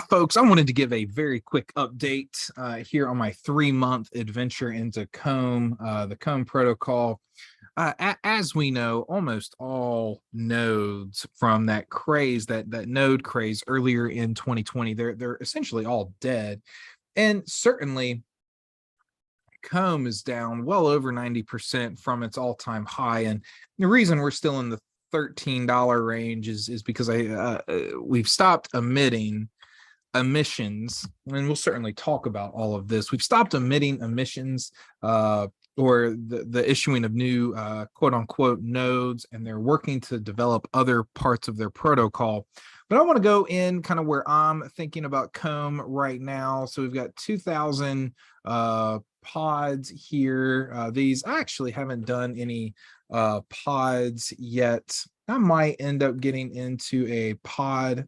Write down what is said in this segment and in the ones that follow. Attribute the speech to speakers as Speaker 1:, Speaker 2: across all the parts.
Speaker 1: Folks, I wanted to give a very quick update here on my 3-month adventure into COMB, the COMB protocol. As we know, almost all nodes from that craze, that node craze earlier in 2020, they're essentially all dead. And certainly COMB is down well over 90% from its all-time high. And the reason we're still in the $13 range is because we've stopped emitting emissions, and we'll certainly talk about all of this. We've stopped emitting emissions or the issuing of new quote unquote nodes, and they're working to develop other parts of their protocol. But I want to go in kind of where I'm thinking about COMB right now. So we've got 2,000 pods here. These, I actually haven't done any pods yet. I might end up getting into a pod,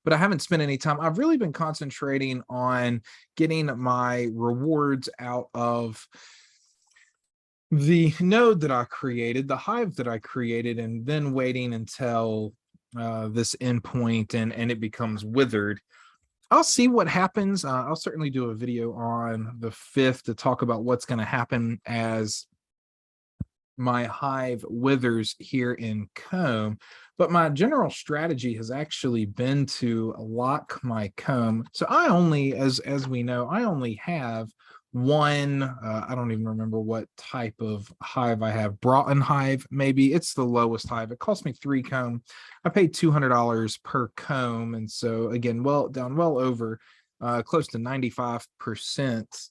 Speaker 1: but I haven't spent any time. I've really been concentrating on getting my rewards out of the node that I created, the hive that I created, and then waiting until this endpoint and it becomes withered. I'll see what happens. I'll certainly do a video on the 5th to talk about what's going to happen as my hive withers here in COMB. But my general strategy has actually been to lock my COMB. So I only, as we know, I only have one, I don't even remember what type of hive I have. Broughton hive, maybe. It's the lowest hive. It cost me 3 COMB. I paid $200 per COMB. And so again, down well over close to 95%.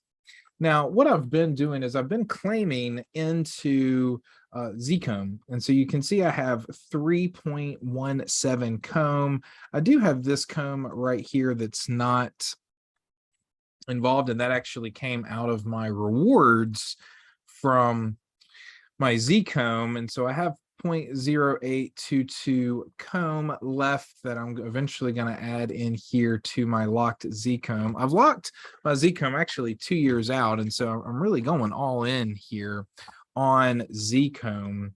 Speaker 1: Now, what I've been doing is I've been claiming into ZCOMB. And so you can see I have 3.17 COMB. I do have this COMB right here that's not involved, and that actually came out of my rewards from my ZCOMB. And so I have 0.0822 COMB left that I'm eventually going to add in here to my locked ZCOMB. I've locked my ZCOMB actually 2 years out, and so I'm really going all in here on ZCOMB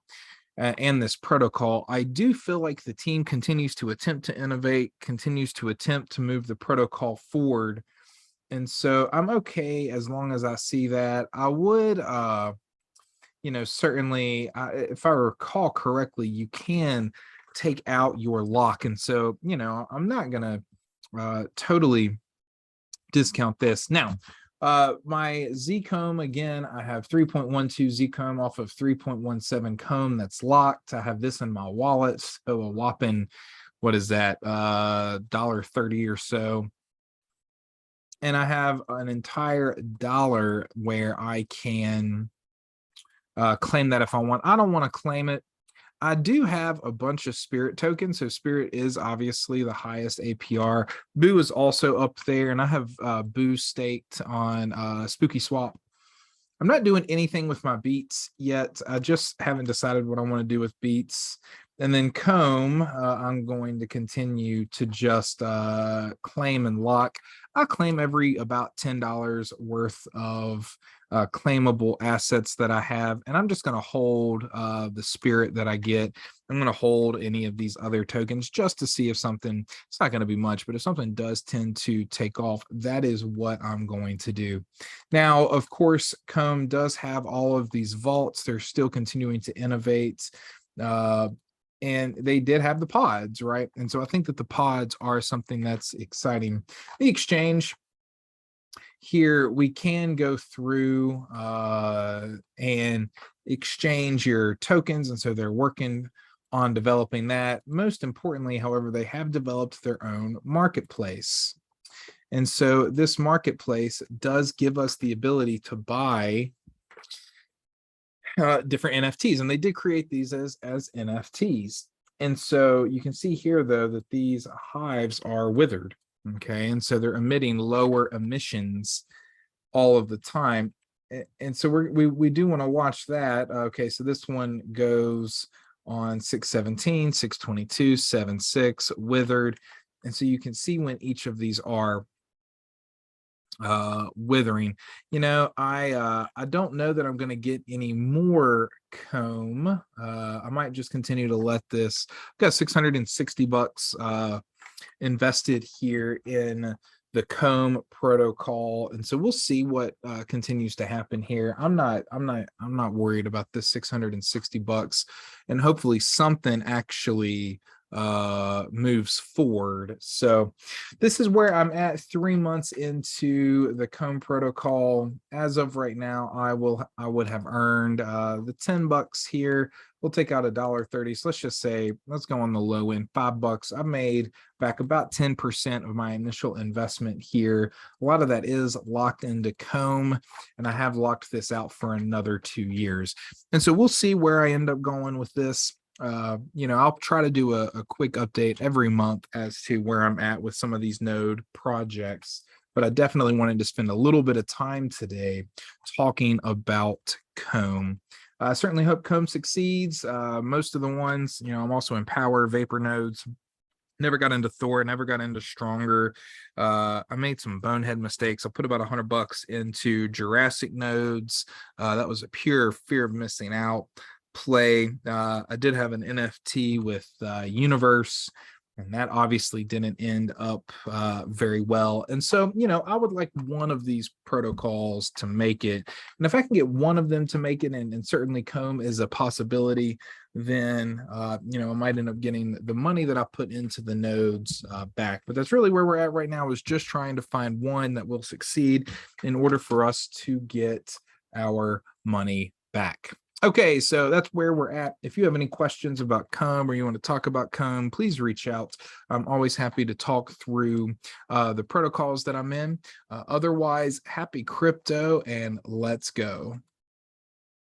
Speaker 1: and this protocol. I do feel like the team continues to attempt to innovate, continues to attempt to move the protocol forward. And so I'm okay as long as I see that. I would certainly, if I recall correctly, you can take out your lock. And so, I'm not going to totally discount this. Now, my ZCOMB, again, I have 3.12 ZCOMB off of 3.17 COMB that's locked. I have this in my wallet. So a whopping, what is that? $1.30 or so. And I have an entire $1 where I can claim that if I want. I don't want to claim it. I do have a bunch of Spirit tokens. So Spirit is obviously the highest APR. Boo is also up there, and I have Boo staked on Spooky Swap. I'm not doing anything with my beats yet. I just haven't decided what I want to do with beats. And then COMB, I'm going to continue to just claim and lock. I claim every about $10 worth of claimable assets that I have, and I'm just going to hold the Spirit that I get. I'm going to hold any of these other tokens just to see if something, it's not going to be much, but if something does tend to take off, that is what I'm going to do. Now, of course, COMB does have all of these vaults. They're still continuing to innovate. And they did have the pods, right? And so I think that the pods are something that's exciting. The exchange here, we can go through and exchange your tokens. And so they're working on developing that. Most importantly, however, they have developed their own marketplace. And so this marketplace does give us the ability to buy different NFTs, and they did create these as NFTs. And so you can see here, though, that these hives are withered. Okay, and so they're emitting lower emissions all of the time. And so we do want to watch that. Okay, so this one goes on 6/17, 6/22, 7/6, withered. And so you can see when each of these are withering. I don't know that I'm going to get any more COMB. I might just continue to let this. I've got $660 invested here in the COMB protocol, and so we'll see what continues to happen here. I'm not worried about this $660, and hopefully something actually moves forward. So this is where I'm at 3 months into the COMB protocol. As of right now, I would have earned the $10 here. We'll take out $1.30. So let's just say, let's go on the low end, $5. I made back about 10% of my initial investment here. A lot of that is locked into COMB, and I have locked this out for another 2 years. And so we'll see where I end up going with this. I'll try to do a quick update every month as to where I'm at with some of these node projects. But I definitely wanted to spend a little bit of time today talking about COMB. I certainly hope COMB succeeds. Most of the ones, I'm also in Power, Vapor nodes. Never got into Thor, never got into Stronger. I made some bonehead mistakes. I put about $100 into Jurassic nodes. That was a pure fear of missing out play. I did have an NFT with Universe, and that obviously didn't end up very well. And so, I would like one of these protocols to make it. And if I can get one of them to make it, and certainly COMB is a possibility, then, I might end up getting the money that I put into the nodes back. But that's really where we're at right now, is just trying to find one that will succeed in order for us to get our money back. Okay, so that's where we're at. If you have any questions about COMB or you want to talk about COMB, please reach out. I'm always happy to talk through the protocols that I'm in. Otherwise, happy crypto, and let's go.